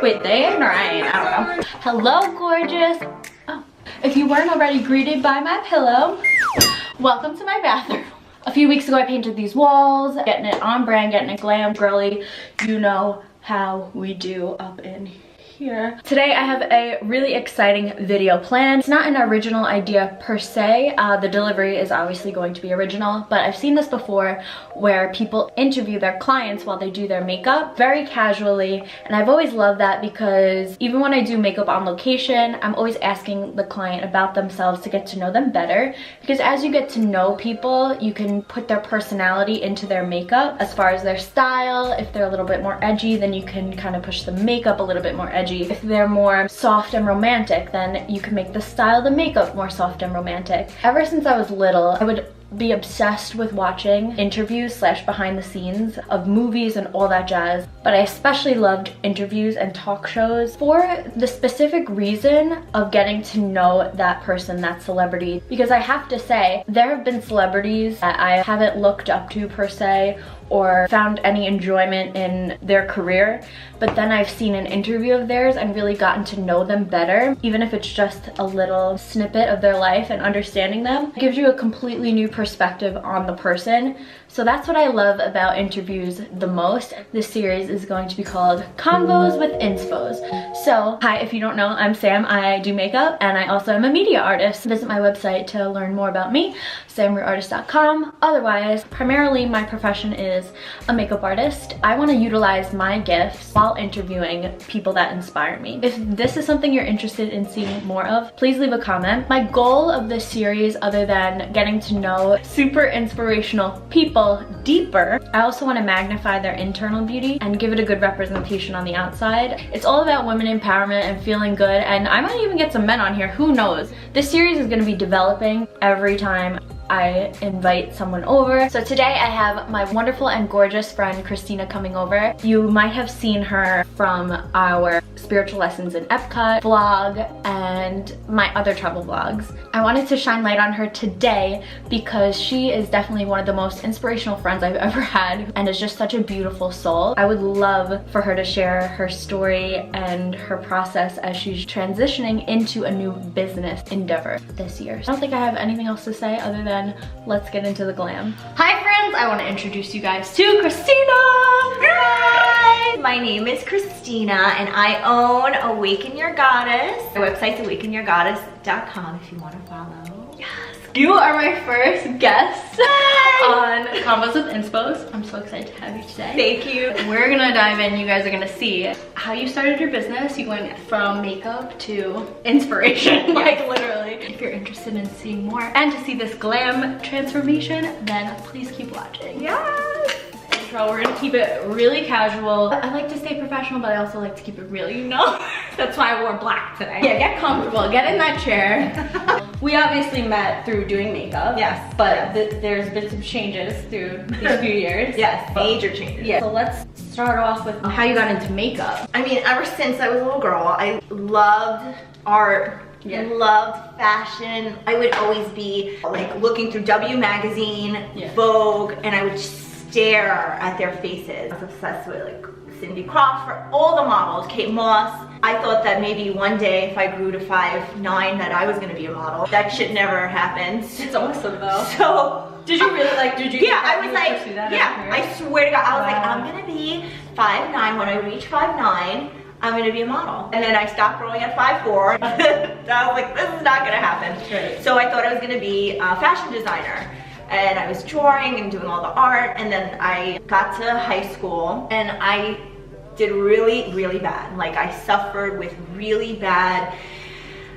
Wait, they ain't or I ain't? I don't know. Hello, gorgeous. Oh, if you weren't already greeted by my pillow, welcome to my bathroom. A few weeks ago, I painted these walls, getting it on brand, getting it glam, girly. You know how we do up in here. Today I have a really exciting video planned. It's not an original idea per se. The delivery is obviously going to be original, but I've seen this before where people interview their clients while they do their makeup very casually, and I've always loved that because even when I do makeup on location, I'm always asking the client about themselves to get to know them better, because as you get to know people, you can put their personality into their makeup as far as their style. If they're a little bit more edgy, then you can kind of push the makeup a little bit more edgy. If they're more soft and romantic, then you can make the style of the makeup more soft and romantic. Ever since I was little, I would be obsessed with watching interviews / behind the scenes of movies and all that jazz, but I especially loved interviews and talk shows for the specific reason of getting to know that person, that celebrity. Because I have to say, there have been celebrities that I haven't looked up to per se or found any enjoyment in their career, but then I've seen an interview of theirs and really gotten to know them better, even if it's just a little snippet of their life, and understanding them it gives you a completely new perspective on the person. So that's what I love about interviews the most. This series is going to be called Convos with INSPOS. So hi, if you don't know, I'm Sam. I do makeup and I also am a media artist. Visit my website to learn more about me, whoissamruhartist.com. Otherwise, primarily my profession is a makeup artist. I want to utilize my gifts while interviewing people that inspire me. If this is something you're interested in seeing more of, please leave a comment. My goal of this series, other than getting to know super inspirational people deeper, I also want to magnify their internal beauty and give it a good representation on the outside. It's all about women empowerment and feeling good, and I might even get some men on here, who knows. This series is going to be developing every time I invite someone over. So today I have my wonderful and gorgeous friend Christina coming over. You might have seen her from our Spiritual Lessons in Epcot vlog and my other travel vlogs. I wanted to shine light on her today because she is definitely one of the most inspirational friends I've ever had and is just such a beautiful soul. I would love for her to share her story and her process as she's transitioning into a new business endeavor this year. I don't think I have anything else to say other than let's get into the glam. Hi friends, I want to introduce you guys to Christina! Hi! My name is Christina and I own Awaken Your Goddess. My website's awakenyourgoddess.com if you want to follow. Yes! You are my first guest on Convos with INSPOS. I'm so excited to have you today. Thank you. We're gonna dive in. You guys are gonna see how you started your business. You went from makeup to inspiration, like literally. If you're interested in seeing more and to see this glam transformation, then please keep watching. Yes! We're gonna keep it really casual. I like to stay professional, but I also like to keep it real, you know? That's why I wore black today. Yeah, get comfortable, get in that chair. We obviously met through doing makeup. Yes. But there's been some changes through these few years. Yes, major changes. Yeah. So let's start off with how you got into makeup. I mean, ever since I was a little girl, I loved art. Yeah. Loved fashion. I would always be like looking through W magazine, Vogue, and I would just stare at their faces. I was obsessed with like Cindy Crawford, all the models, Kate Moss. I thought that maybe one day if I grew to 5'9" that I was gonna be a model. That shit never happened. It's awesome though. So did you really like, did you yeah, I was like, yeah, I swear to God, I was like, I'm gonna be 5'9". When I reach 5'9", I'm gonna be a model. And then I stopped growing at 5'4". I was like, this is not gonna happen. Right. So I thought I was gonna be a fashion designer. And I was drawing and doing all the art, and then I got to high school and I did really, really bad. Like I suffered with really bad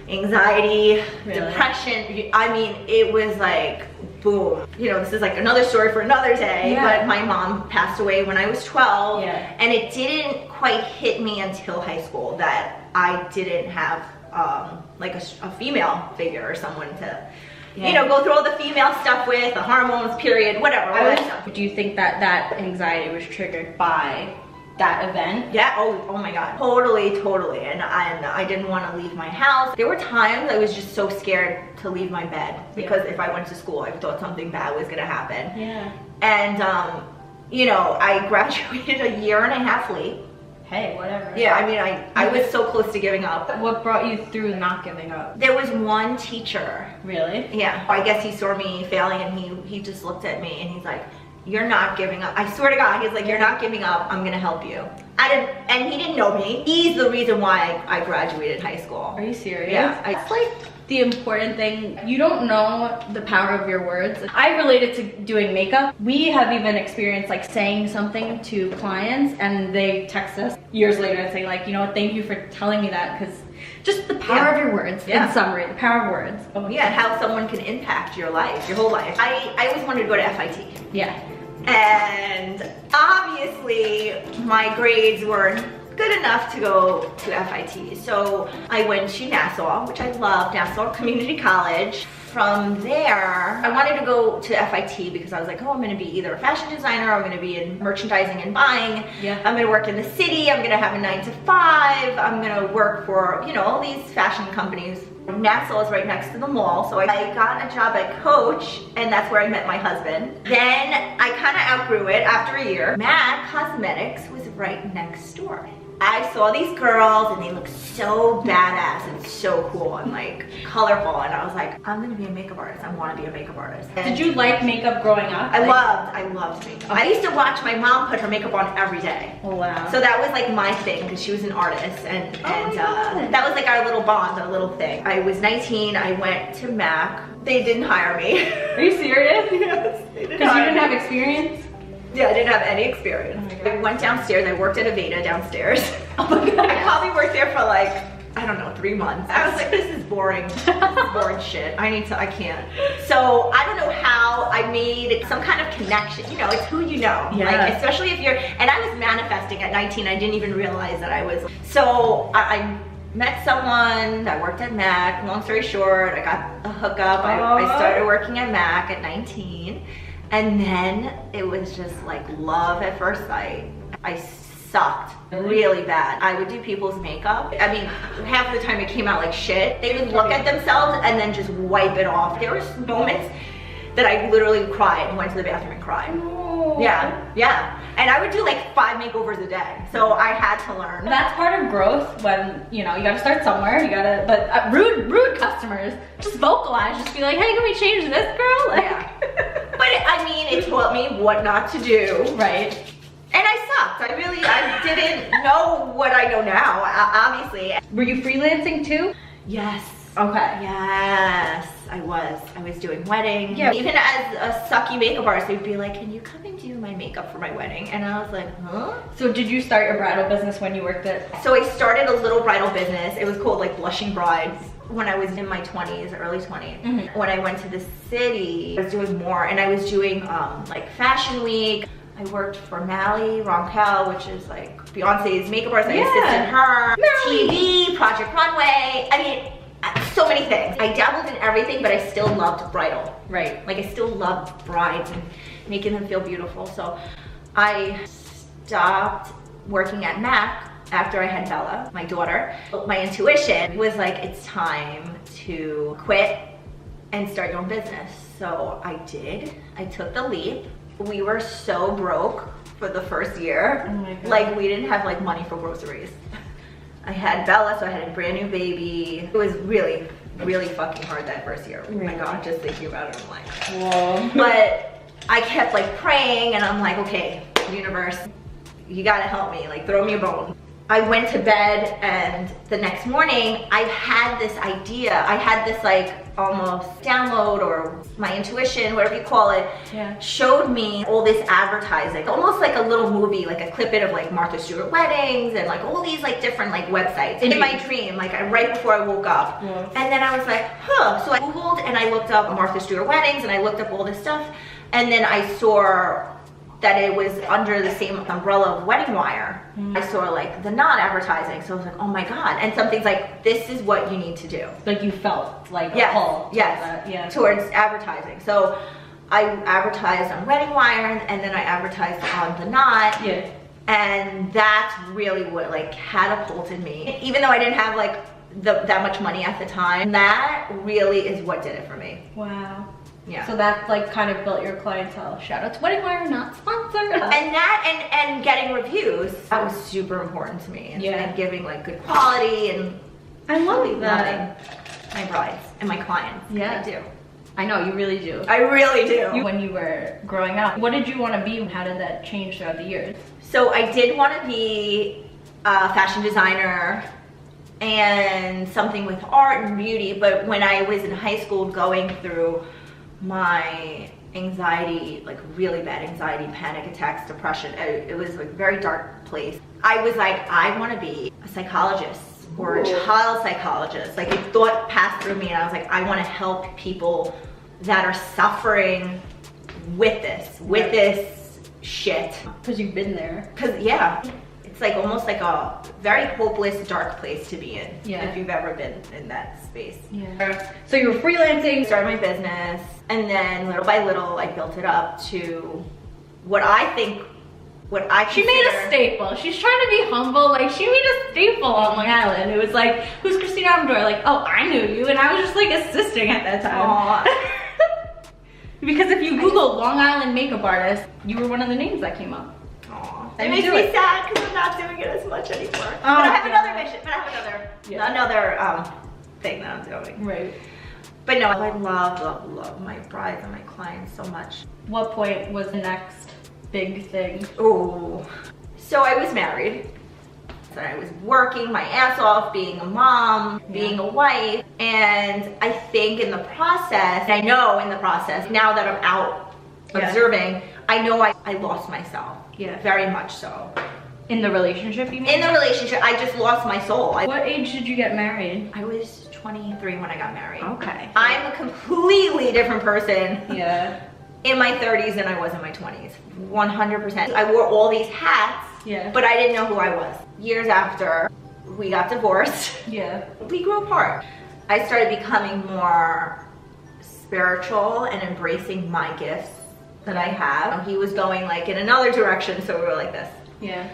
anxiety, depression. I mean, it was like, boom. You know, this is like another story for another day, but my mom passed away when I was 12, and it didn't quite hit me until high school that I didn't have like a female figure or someone to you know, go through all the female stuff with, the hormones, period, whatever, all that stuff. Do you think that that anxiety was triggered by that event? Yeah, oh my God, totally. And I didn't want to leave my house. There were times I was just so scared to leave my bed because if I went to school, I thought something bad was gonna happen. Yeah. And, you know, I graduated a year and a half late. hey, whatever. Yeah, I mean, I was so close to giving up. What brought you through not giving up? There was one teacher. Really? Yeah. I guess he saw me failing and he just looked at me and he's like, you're not giving up. I swear to God, he's like, you're not giving up. I'm gonna help you. And he didn't know me. He's the reason why I graduated high school. Are you serious? Yeah. That's like the important thing. You don't know the power of your words. I related to doing makeup. We have even experienced like saying something to clients and they text us years later and say like, you know what, thank you for telling me that, because just the power of your words. In summary, the power of words. Yeah, how someone can impact your life, your whole life. I always wanted to go to FIT. Yeah. And obviously my grades weren't good enough to go to FIT. So I went to Nassau, which I love, Nassau Community College. From there, I wanted to go to FIT because I was like, oh, I'm gonna be either a fashion designer, or I'm gonna be in merchandising and buying. Yeah. I'm gonna work in the city, I'm gonna have a 9 to 5, I'm gonna work for, you know, all these fashion companies. Nassau is right next to the mall, so I got a job at Coach, and that's where I met my husband. Then I kind of outgrew it after a year. MAC Cosmetics was right next door. I saw these girls and they looked so badass and so cool and like colorful, and I was like, I'm gonna be a makeup artist. I want to be a makeup artist. And did you like makeup growing up? I loved makeup. I used to watch my mom put her makeup on every day. Oh wow. So that was like my thing because she was an artist, and that was like our little bond, our little thing. I was 19, I went to MAC. They didn't hire me. Are you serious? Yes. Because you didn't have experience? Yeah, I didn't have any experience. I went downstairs, I worked at Aveda downstairs. Oh my God. I probably worked there for like, I don't know, 3 months. I was like, this is boring. This is boring shit. I can't. So I don't know how I made some kind of connection. You know, it's who you know. Yeah. Like, especially if you're, and I was manifesting at 19, I didn't even realize that I was. So I met someone that worked at MAC. Long story short, I got a hookup. I started working at MAC at 19. And then it was just like love at first sight. I sucked really bad. I would do people's makeup. I mean, half the time it came out like shit. They would look at themselves and then just wipe it off. There was moments that I literally cried and went to the bathroom and cried. Oh. Yeah. And I would do like 5 makeovers a day. So I had to learn. That's part of growth when, you know, you gotta start somewhere. You gotta, but rude customers, just vocalize. Just be like, hey, can we change this, girl? Like, yeah. But I mean, it taught me what not to do. Right. And I sucked. I didn't know what I know now, obviously. Were you freelancing too? Yes. Okay. Yes, I was doing weddings. Yeah. Even as a sucky makeup artist, they'd be like, can you come and do my makeup for my wedding? And I was like, huh? So did you start your bridal business when you worked at? So I started a little bridal business. It was called like Blushing Brides when I was in my 20s, early 20s. Mm-hmm. When I went to the city, I was doing more, and I was doing like Fashion Week. I worked for Mally Roncal, which is like Beyonce's makeup artist. I assisted her. TV, Project Runway. I mean, so many things. I dabbled in everything, but I still loved bridal. Right. Like I still loved brides and making them feel beautiful. So I stopped working at MAC after I had Bella, my daughter. My intuition was like, it's time to quit and start your own business. So I did. I took the leap. We were so broke for the first year. Oh my God. Like we didn't have like money for groceries. I had Bella, so I had a brand new baby. It was really, really fucking hard that first year. Oh my God, just thinking about it, I'm like, whoa. But I kept like praying, and I'm like, okay, universe, you gotta help me, like throw me a bone. I went to bed, and the next morning I had this idea. I had this like almost download, or my intuition, whatever you call it, showed me all this advertising, almost like a little movie, like a clip of like Martha Stewart weddings and like all these like different like websites in my dream, like right before I woke up. And then I was like, huh. So I Googled and I looked up Martha Stewart weddings, and I looked up all this stuff, and then I saw that it was under the same umbrella of Wedding Wire. I saw like the non advertising, so I was like, oh my God. And something's like, this is what you need to do. Like you felt like a pull towards advertising. So I advertised on Wedding Wire, and then I advertised on The Knot. Yeah. And that's really what like catapulted me. Even though I didn't have like that much money at the time, that really is what did it for me. Wow. Yeah. So that like kind of built your clientele. Shout out to Wedding Wire, not sponsored. And that and getting reviews, that was super important to me. And giving like good quality, and I love really that. loving my brides and my clients. Yeah. I do. I know, you really do. I really do. When you were growing up, what did you want to be and how did that change throughout the years? So I did want to be a fashion designer and something with art and beauty, but when I was in high school going through my anxiety, like really bad anxiety, panic attacks, depression, it was a very dark place. I was like, I want to be a psychologist or a child psychologist. Like, a thought passed through me and I was like, I want to help people that are suffering with this shit. Because you've been there. Because yeah, it's like almost like a very hopeless, dark place to be in. Yeah. If you've ever been in that space. Yeah. So you were freelancing, Started my business, and then little by little, I built it up to what I she made a staple. She's trying to be humble. Like, she made a staple on Long Island. It was like, who's Christina Amador? Like, oh, I knew you, and I was just like assisting at that time. Because if you Google Long Island makeup artist, you were one of the names that came up. It makes me sad because I'm not doing it as much anymore. But I have another mission. But I have another thing that I'm doing. Right. But no, I love my brides and my clients so much. What point was the next big thing? Oh, so I was married. So I was working my ass off, being a mom, being a wife, and I think in the process, now that I'm out observing, I know I lost myself. Yeah, very much so. In the relationship, you mean? In the relationship, I just lost my soul. What age did you get married? I was 23 when I got married. Okay. I'm a completely different person. Yeah. In my 30s than I was in my 20s. 100%. I wore all these hats, but I didn't know who I was. Years after we got divorced, we grew apart. I started becoming more spiritual and embracing my gifts that I have. He was going like in another direction, so we were like this. Yeah.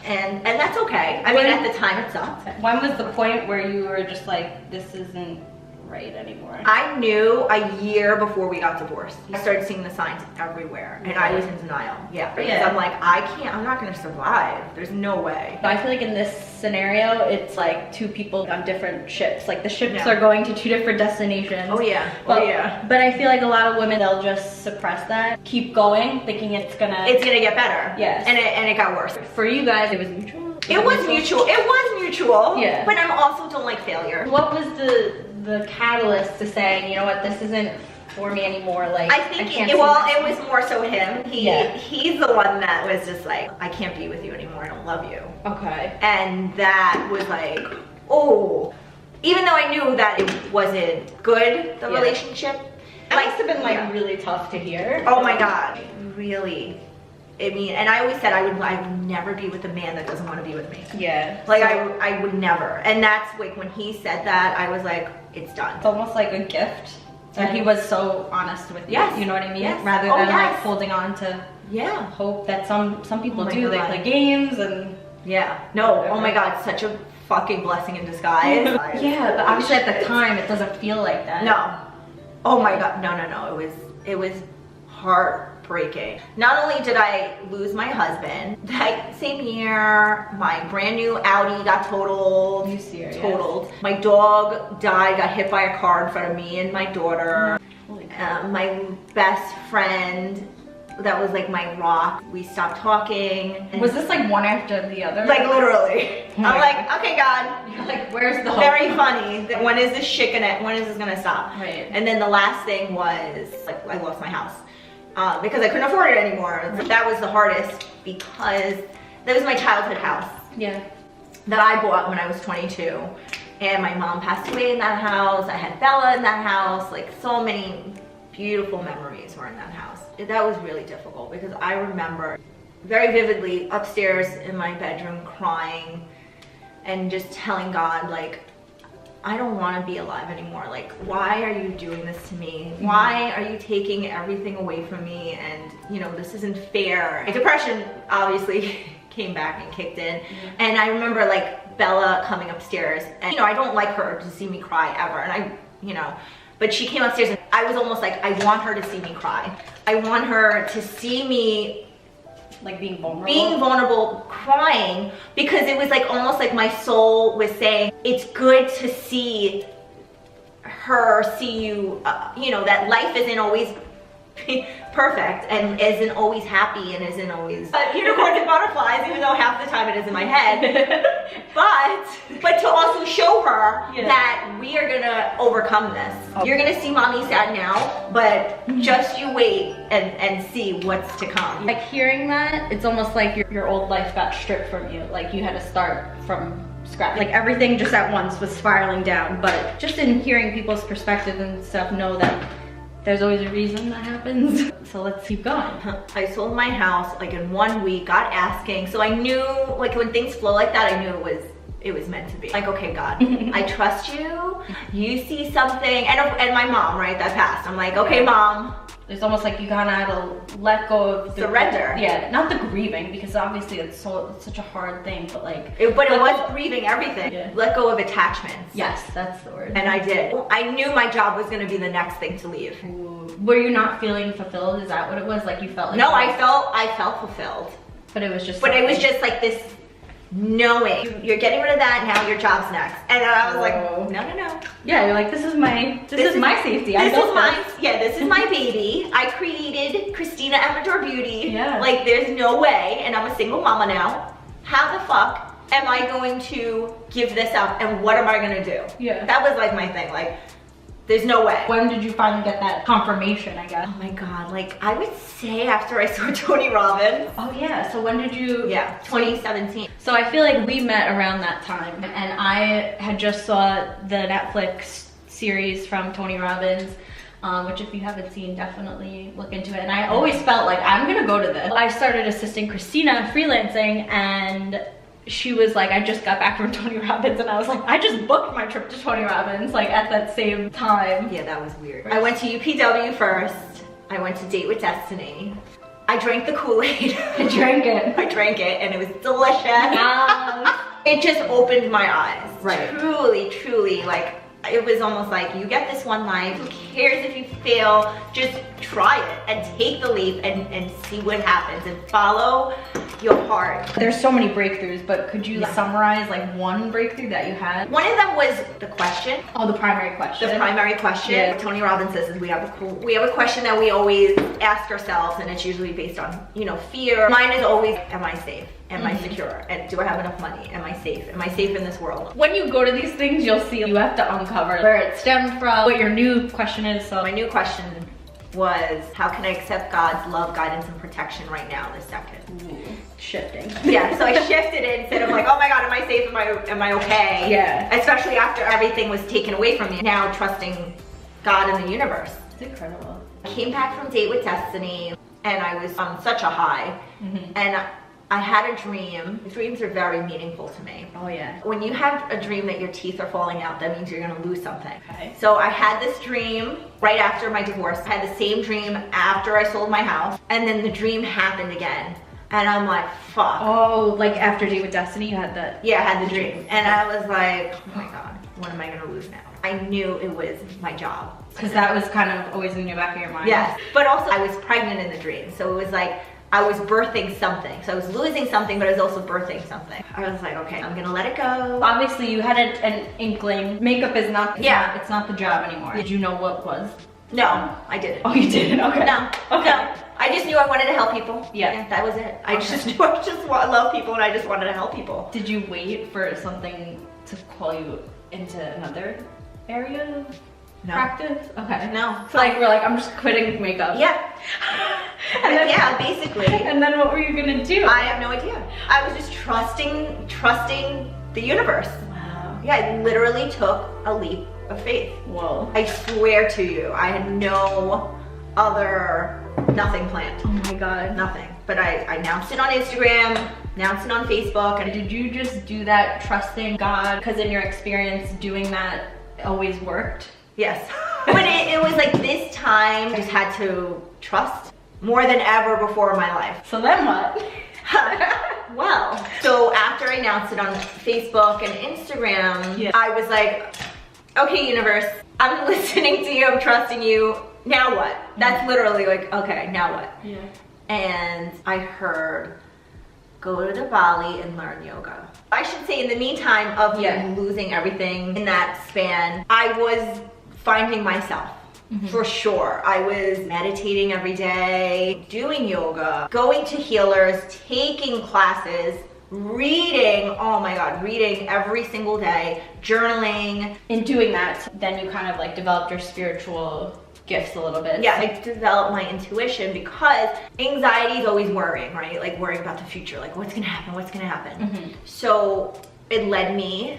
And that's okay. I mean, at the time it sucked. When was the point where you were just like, this isn't right anymore? I knew a year before we got divorced. I started seeing the signs everywhere, and I was in denial. Yeah, because I'm like, I'm not gonna survive. There's no way. I feel like in this scenario, it's like two people on different ships. Like the ships are going to two different destinations. Oh yeah, But I feel like a lot of women, they'll just suppress that, keep going, thinking it's gonna get better. Yes. And it got worse. For you guys, it was mutual? It was mutual. Yeah. But I also don't like failure. What was the catalyst to say, you know what, this isn't for me anymore? Like, I think it was more so him. He's the one that was just like, I can't be with you anymore, I don't love you. Okay. And that was like, oh, even though I knew that it wasn't good, the relationship. It must have been like really tough to hear. Oh my God, really. I mean, and I always said I would never be with a man that doesn't want to be with me. Yeah. Like, I would never. And that's like, when he said that, I was like, it's done. It's almost like a gift that he was so honest with you. Yes. You know what I mean? Yes. Rather than like holding on to hope that some people do. They play games and Oh my God, such a fucking blessing in disguise. Yeah, but obviously at the time it doesn't feel like that. No. Oh my God, no. It was heartbreaking. Not only did I lose my husband, that same year, my brand new Audi got totaled. Are you serious? Totaled. My dog died, got hit by a car in front of me and my daughter. My best friend, that was like my rock. We stopped talking. Was this like one after the other? Like literally. I'm like, okay, God. You're like, where's the hope? Very funny. When is this gonna stop? Right. And then the last thing was, like, I lost my house. Because I couldn't afford it anymore. Right. That was the hardest because that was my childhood house. Yeah. That I bought when I was 22. And my mom passed away in that house. I had Bella in that house. Like, so many beautiful memories were in that house. That was really difficult because I remember very vividly upstairs in my bedroom crying and just telling God, like, I don't want to be alive anymore. Like, why are you doing this to me? Why are you taking everything away from me? And, you know, this isn't fair. My depression obviously came back and kicked in. And I remember, like, Bella coming upstairs and, you know, I don't like her to see me cry ever. And but But she came upstairs and I was almost like, I want her to see me cry. I want her to see me like being vulnerable. Crying, because it was like almost like my soul was saying, it's good to see her, see you, you know, that life isn't always perfect and isn't always happy and isn't always unicorns and butterflies, even though half the time it is in my head. but to also show her that we are gonna overcome this. Okay. You're gonna see mommy sad now, but just you wait and see what's to come. Like hearing that, it's almost like your old life got stripped from you. Like you had to start from scratch. Like everything just at once was spiraling down. But just in hearing people's perspective and stuff, know that there's always a reason that happens. So let's keep going. I sold my house like in 1 week, got asking. So I knew, like when things flow like that, I knew it was meant to be. Like, okay, God, I trust you. You see something, and my mom, right, that passed. I'm like, okay, mom. It's almost like you kind of had to let go of the surrender. Yeah, not the grieving, because obviously it's such a hard thing, but like. It was grieving everything. Yeah. Let go of attachments. Yes, that's the word. And I did. I knew my job was gonna be the next thing to leave. Ooh. Were you not feeling fulfilled? Is that what it was? Like you felt like. No, I felt fulfilled. But it was just. But it was just like this. Knowing you're getting rid of that, now your job's next. And I was like, no. Yeah, you're like, this is my safety. This is my baby. I created Christina Amador Beauty. Yeah. Like there's no way, and I'm a single mama now. How the fuck am I going to give this up, and what am I gonna do? Yeah. That was like my thing, like there's no way. When did you finally get that confirmation, I guess? Oh my God, like I would say after I saw Tony Robbins. Oh yeah, so when did you? Yeah, 2017. So I feel like we met around that time, and I had just saw the Netflix series from Tony Robbins, which if you haven't seen, definitely look into it. And I always felt like, I'm gonna go to this. I started assisting Christina freelancing, and she was like, I just got back from Tony Robbins, and I was like, I just booked my trip to Tony Robbins, like at that same time. Yeah, that was weird. I went to UPW first. I went to Date with Destiny. I drank the Kool-Aid. I drank it, and it was delicious. It just opened my eyes. Right. Truly, like, it was almost like, you get this one life, who cares if you fail, just try it and take the leap and see what happens and follow your heart. There's so many breakthroughs, but could you summarize like one breakthrough that you had? One of them was the question. Oh, the primary question. The primary question. Yeah. Tony Robbins says is we have a question that we always ask ourselves, and it's usually based on, you know, fear. Mine is always, am I safe? Am I secure? And do I have enough money? Am I safe? Am I safe in this world? When you go to these things, you'll see you have to uncover where it stemmed from, what your new question is. So my new question was, how can I accept God's love, guidance, and protection right now, this second? Ooh, shifting. Yeah, so I shifted it instead of like, oh my God, am I safe? Am I okay? Yeah. Especially after everything was taken away from me. Now trusting God and the universe. It's incredible. I came back from Date with Destiny, and I was on such a high. And I had a dream. Dreams are very meaningful to me. Oh yeah. When you have a dream that your teeth are falling out, that means you're gonna lose something. Okay. So I had this dream right after my divorce. I had the same dream after I sold my house, and then the dream happened again. And I'm like, fuck. Oh, like after Date with Destiny, you had that? Yeah, I had the dream. And I was like, oh my God, what am I gonna lose now? I knew it was my job. Because that was kind of always in the back of your mind. Yes, but also I was pregnant in the dream. So it was like, I was birthing something. So I was losing something, but I was also birthing something. I was like, okay, I'm gonna let it go. Obviously you had an inkling. Makeup is not, it's not the job anymore. Did you know what was? No, I didn't. Oh, you didn't? Okay. No, okay. No. I just knew I wanted to help people. Yeah. That was it. I just knew I love people, and I just wanted to help people. Did you wait for something to call you into another area of practice? Okay. No. So like, we're like, I'm just quitting makeup. Yeah. And then, yeah, basically. And then what were you gonna do? I have no idea. I was just trusting the universe. Wow. Yeah, I literally took a leap of faith. Whoa. I swear to you, I had nothing planned. Oh my God. Nothing. But I announced it on Instagram, announced it on Facebook. And did you just do that trusting God? Because in your experience, doing that always worked? Yes. But it was like this time, I just had to trust more than ever before in my life. So then what? Well, so after I announced it on Facebook and Instagram, I was like, okay, universe, I'm listening to you, I'm trusting you. Now what? That's literally like, okay, now what? Yeah. And I heard, go to Bali and learn yoga. I should say in the meantime of losing everything in that span, I was finding myself. For sure. I was meditating every day, doing yoga, going to healers, taking classes, reading, oh my God, reading every single day, journaling. In doing that, then you kind of like developed your spiritual gifts a little bit. Yeah, I developed my intuition because anxiety is always worrying, right? Like worrying about the future, like what's gonna happen, what's gonna happen. So it led me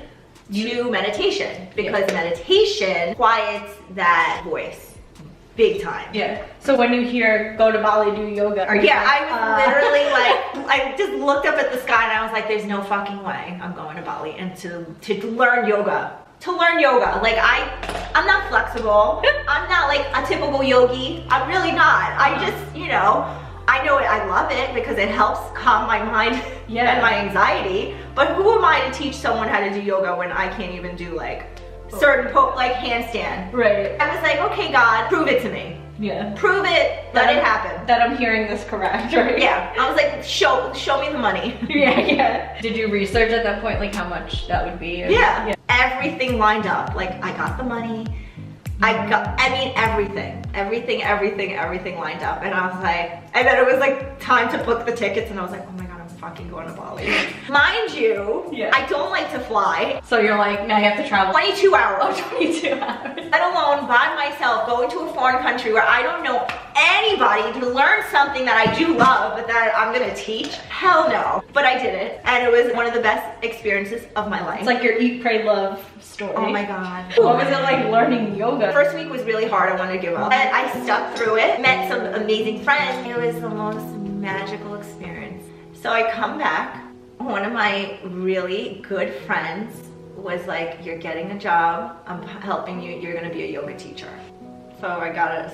to meditation because meditation quiets that voice big time. Yeah. So when you hear go to Bali, do yoga, are you I was literally like, I just looked up at the sky and I was like, there's no fucking way I'm going to Bali and to learn yoga. To learn yoga. Like I'm not flexible. I'm not like a typical yogi. I'm really not. I just, you know, I know it, I love it because it helps calm my mind and my anxiety. But who am I to teach someone how to do yoga when I can't even do like certain like handstand? Right. I was like, okay, God, prove it to me. Yeah. Prove it, let it happen. That I'm hearing this correct, right? Yeah. I was like, show me the money. Yeah. Did you research at that point, like how much that would be? Yeah. Everything lined up. Like I got the money. Everything lined up. And I was like, and then it was like time to book the tickets and I was like, oh my God, I'm fucking going to Bali. Mind you, I don't like to fly. So you're like, now you have to travel 22 hours. Oh, 22 hours. Let alone by myself, going to a foreign country where I don't know anybody to learn something that I do love, but that I'm gonna teach. Hell no. But I did it. And it was one of the best experiences of my life. It's like your eat, pray, love story. Oh my God. What was it like learning yoga? First week was really hard. I wanted to give up. And I stuck through it, met some amazing friends. It was the most magical experience. So I come back. One of my really good friends was like, you're getting a job. I'm helping you. You're gonna be a yoga teacher. So I got a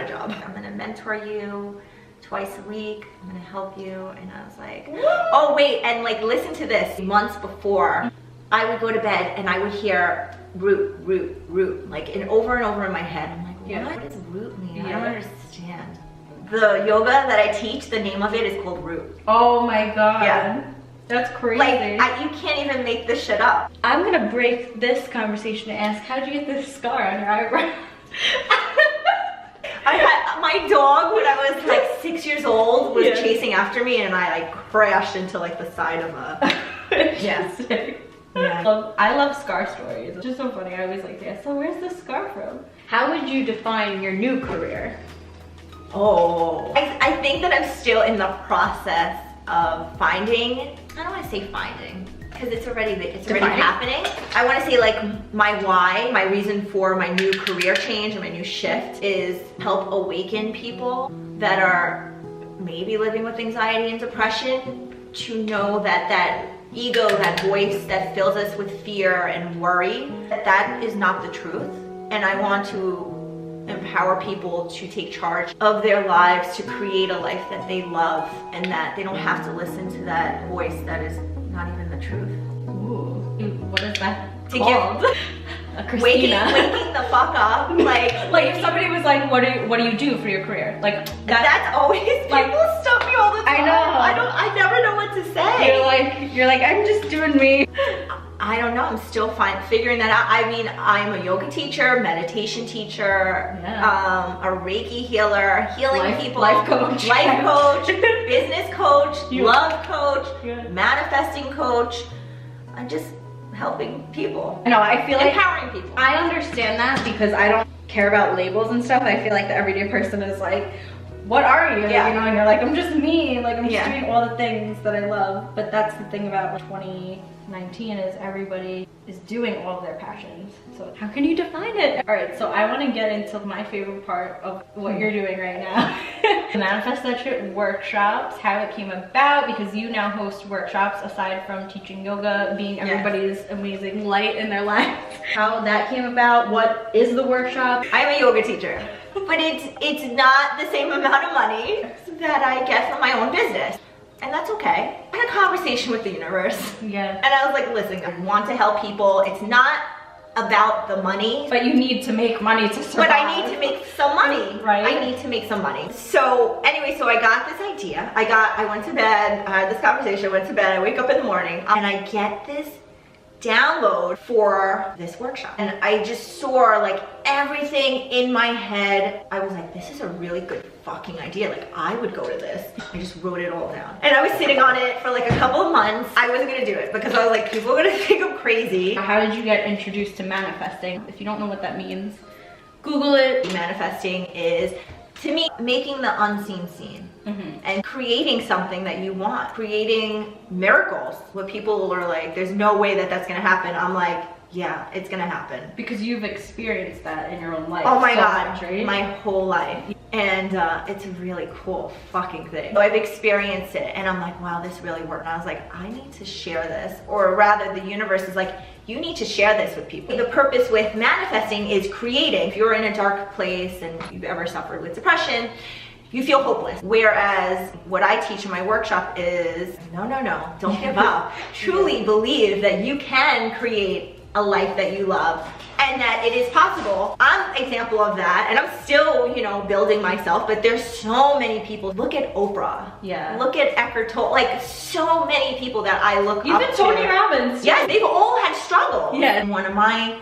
job. I'm gonna mentor you twice a week. I'm gonna help you. And I was like, oh wait, and like listen to this. Months before, I would go to bed and I would hear root, like over and over in my head. I'm like, what does root mean? I don't understand. The yoga that I teach, the name of it is called root. Oh my God. Yeah. That's crazy. Like, you can't even make this shit up. I'm gonna break this conversation and ask, how did you get this scar on your eyebrow? I had my dog when I was like 6 years old was chasing after me and I like crashed into like the side of a I love scar stories. It's just so funny. I always like, so where's this scar from? How would you define your new career? Oh, I think that I'm still in the process of finding, I don't want to say finding, because it's already happening. I want to say like my why, my reason for my new career change and my new shift is help awaken people that are maybe living with anxiety and depression to know that that ego, that voice that fills us with fear and worry, that is not the truth. And I want to empower people to take charge of their lives, to create a life that they love and that they don't have to listen to that voice that is not even the truth. Ooh, what is that to called? Christina. Waking the fuck up. Like if somebody was like, what do you do for your career? Like that's always, people stop me all the time. I know. I never know what to say. You're like, I'm just doing me. I don't know, I'm still figuring that out. I mean, I'm a yoga teacher, meditation teacher, a Reiki healer, healing people, life coach, business coach, love coach, manifesting coach. I'm just helping people. No, I feel like empowering people. I understand that because I don't care about labels and stuff. I feel like the everyday person is like, what are you? You know, and you're like, I'm just me. Like, I'm just doing all the things that I love. But that's the thing about 2019 is everybody is doing all of their passions. So how can you define it? All right, so I want to get into my favorite part of what you're doing right now. Manifest That Shit workshops, how it came about, because you now host workshops aside from teaching yoga, being everybody's amazing light in their lives. How that came about, what is the workshop? I'm a yoga teacher, but it's not the same amount of money that I get from my own business. And that's okay. I had a conversation with the universe. And I was like, listen, I want to help people. It's not about the money. But you need to make money to survive. But I need to make some money. Right. I need to make some money. So anyway, so I got this idea. I went to bed, I had this conversation, went to bed, I wake up in the morning, and I get this download for this workshop. And I just saw like everything in my head. I was like, this is a really good fucking idea. Like, I would go to this. I just wrote it all down. And I was sitting on it for like a couple of months. I wasn't gonna do it because I was like, people are gonna think I'm crazy. How did you get introduced to manifesting? If you don't know what that means, Google it. Manifesting is, to me, making the unseen seen. And creating something that you want, creating miracles. When people are like, there's no way that that's gonna happen, I'm like, yeah, it's gonna happen. Because you've experienced that in your own life. Oh my so God, much, right? my whole life. And it's a really cool fucking thing. So I've experienced it and I'm like, wow, this really worked. And I was like, I need to share this. Or rather, the universe is like, you need to share this with people. The purpose with manifesting is creating. If you're in a dark place and you've ever suffered with depression, you feel hopeless. Whereas what I teach in my workshop is, no, don't give up. Truly believe that you can create a life that you love and that it is possible. I'm an example of that, and I'm still, you know, building myself, but there's so many people. Look at Oprah. Yeah. Look at Eckhart Tolle. Like, so many people that I look up to. Even Tony Robbins. Yes, they've all had struggles. Yeah. One of my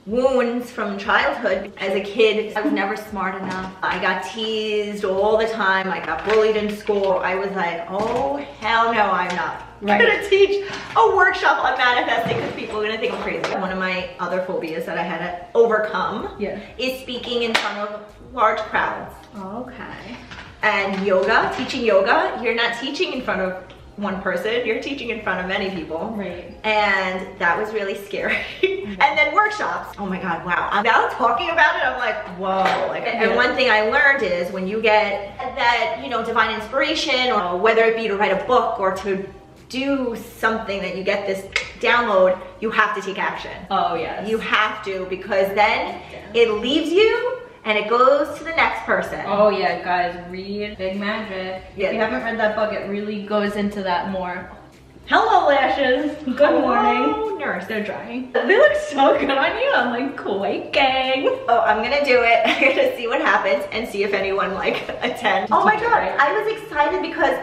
wounds from childhood, as a kid, I was never smart enough. I got teased all the time. I got bullied in school. I was like, oh hell no, I'm not gonna teach a workshop on manifesting because people are gonna think I'm crazy. One of my other phobias that I had to overcome is speaking in front of large crowds. Okay. And yoga, teaching yoga, you're not teaching in front of one person, you're teaching in front of many people. Right. And that was really scary. And then workshops. Oh my God, wow. Now talking about it, I'm like, whoa. Like, and one thing I learned is when you get that, you know, divine inspiration, or whether it be to write a book or to do something that you get this download, you have to take action. Oh yes. You have to, because then it leaves you and it goes to the next person. Oh yeah, guys, read Big Magic. Yeah. If you haven't read that book, it really goes into that more. Hello, lashes. Good morning. Nurse. They're drying. They look so good on you. I'm like, quaking. Oh, I'm gonna do it. I'm gonna see what happens and see if anyone like attends. Oh my God, I was excited because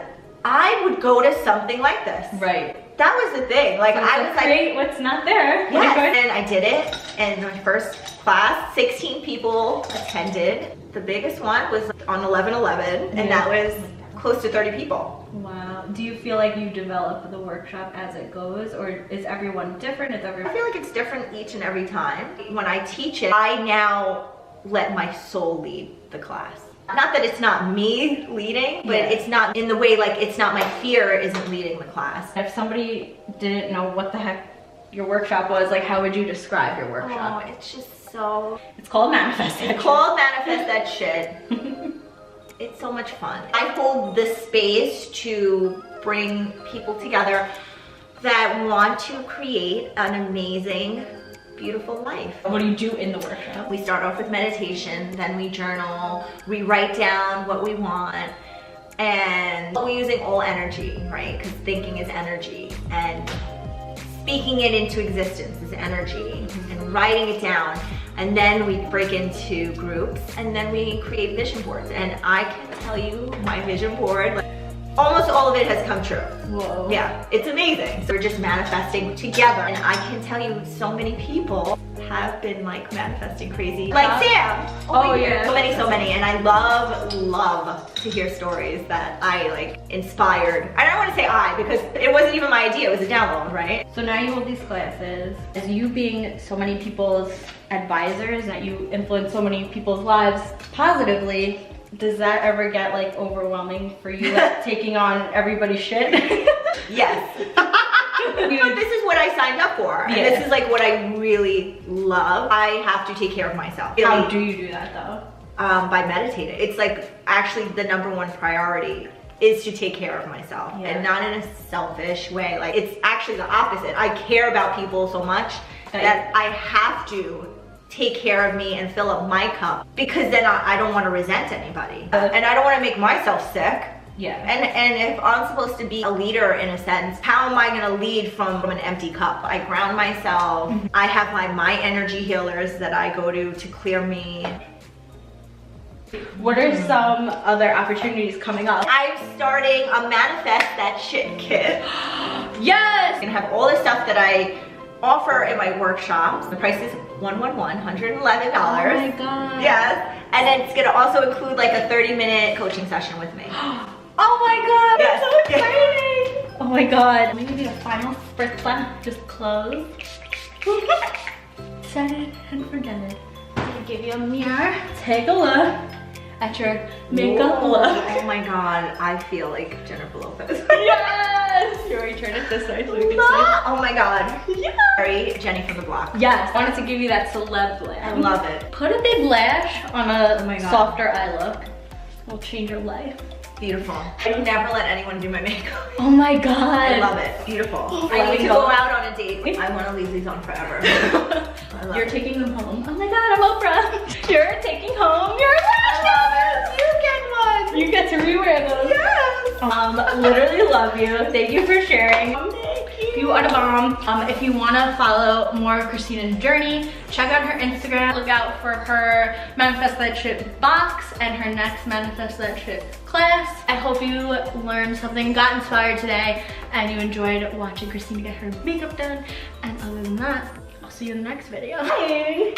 I would go to something like this. Right. That was the thing. Like, So I was like, create what's not there. yes. And I did it. And my first class, 16 people attended. The biggest one was on 11/11, and that was close to 30 people. Wow. Do you feel like you develop the workshop as it goes, or is everyone different? I feel like it's different each and every time. When I teach it, I now let my soul lead the class. Not that it's not me leading, but it's not in the way, like, it's not my fear isn't leading the class. If somebody didn't know what the heck your workshop was, like, how would you describe your workshop? Oh, it's just so... It's called Manifest. It's called Manifest That Shit. It's so much fun. I hold the space to bring people together that want to create an amazing, beautiful life. What do you do in the workshop? We start off with meditation, then we journal, we write down what we want, and we're using all energy, right? Because thinking is energy, and speaking it into existence is energy, and writing it down. And then we break into groups, and then we create vision boards. And I can tell you, my vision board, like, almost all of it has come true. Whoa. Yeah, it's amazing. So we're just manifesting together. And I can tell you, so many people have been like manifesting crazy. Like Sam. Oh yeah. So many. And I love to hear stories that I like inspired. I don't want to say I, because it wasn't even my idea, it was a download, right? So now you hold these classes. As you being so many people's advisors, that you influence so many people's lives positively, does that ever get like overwhelming for you, like taking on everybody's shit? Yes. But this is what I signed up for. And this is like what I really love. I have to take care of myself. How do you do that though? By meditating. It's like actually the #1 priority is to take care of myself, and not in a selfish way. Like, it's actually the opposite. I care about people so much that I have to take care of me and fill up my cup, because then I don't want to resent anybody, and I don't want to make myself sick. Yeah, and if I'm supposed to be a leader in a sense, how am I gonna lead from an empty cup? I ground myself. I have my energy healers that I go to clear me. What are some other opportunities coming up? I'm starting a Manifest That Shit kit. Yes! I'm gonna have all the stuff that I offer in my workshops. The price is $111. Oh my god. Yes, and then it's gonna also include like a 30-minute coaching session with me. Oh my god, Yes. I'm so excited! Oh my god. Maybe do a final spritz. Just close. Set it and forget it. I'm gonna give you a mirror. Take a look at your makeup Whoa. look. Oh my god, I feel like Jennifer Lopez. Yes! You already turn it this way so we can see. Oh my god. Yeah. Very Jenny from the block. Yes, I wanted to give you that celeb glam. I love it. Put a big lash on a Oh my God. softer eye look. It'll change your life. Beautiful. I never let anyone do my makeup. Oh my god. I love it. Beautiful. I need to go out on a date. I want to leave these on forever. I love You're it. taking them home. Oh my god, I'm Oprah. You're taking home your lashes. I love it. You get to rewear those. Yes. Literally love you. Thank you for sharing. Thank you. You are the bomb. If you want to follow more of Christina's journey, check out her Instagram. Look out for her Manifest That Shit box and her next Manifest That Shit class. I hope you learned something, got inspired today, and you enjoyed watching Christina get her makeup done. And other than that, I'll see you in the next video. Bye.